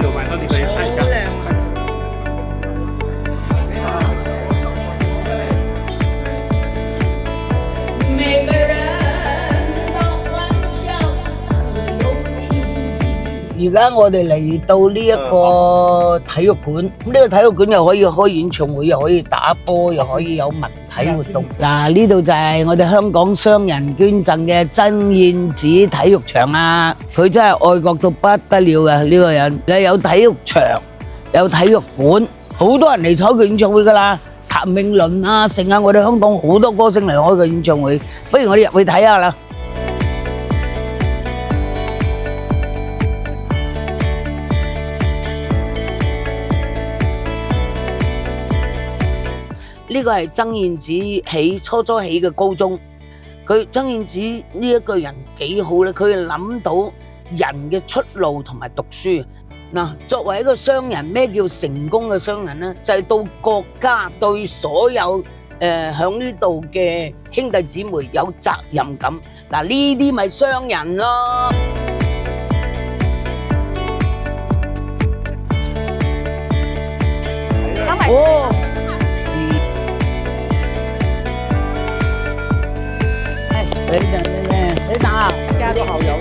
有晚上你可以看一下。每个人的歡笑和勇氣。而家我哋嚟到呢一個體育館，呢個體育館又可以開演唱會，又可以打波，又可以有文體活動。嗱，呢度就係我哋香港商人捐贈嘅曾燕子體育場啊！佢真係愛國到不得了嘅呢個人，你有體育場，有體育館，好多人嚟睇佢演唱會㗎啦。譚詠麟啊，成啊，我哋香港好多歌星嚟開個演唱會，不如我哋入去睇下啦。呢個係曾燕子初初起嘅高中，曾燕子呢一個人幾好咧，佢諗到人嘅出路同埋讀書。嗱，作為一個商人，咩叫成功嘅商人呢？就係到國家對所有響呢度嘅兄弟姊妹有責任感。嗱，呢啲咪商人咯。哦。等等，你打啊！加多好友，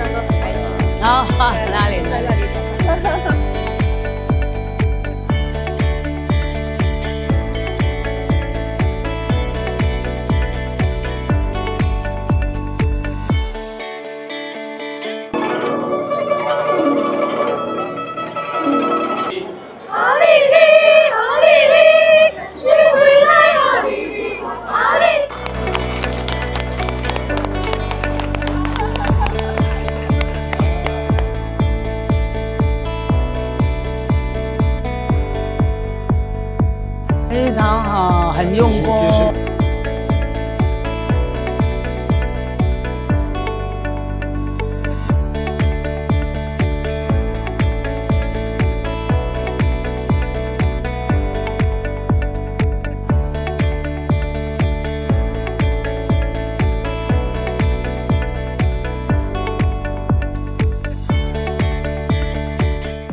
啊，哪里？在那里。非常好，很用功。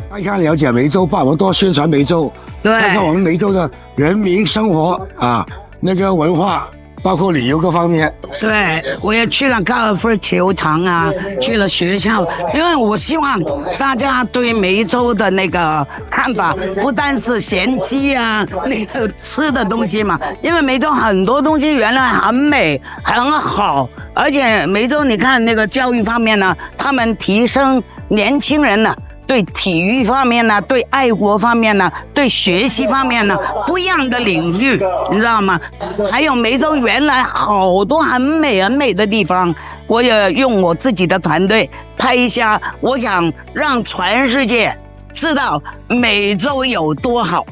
大家了解梅州，帮我们多宣传梅州。对，看看我们梅州的人民生活啊，那个文化，包括旅游各方面。对，我也去了高尔夫球场啊，去了学校，因为我希望大家对梅州的那个看法，不单是嫌弃啊，那个吃的东西嘛，因为梅州很多东西原来很美很好，而且梅州你看那个教育方面呢，他们提升年轻人呢。对体育方面呢，对爱国方面呢，对学习方面呢，不一样的领域，你知道吗？还有梅州原来好多很美很美的地方，我也用我自己的团队拍一下，我想让全世界知道梅州有多好。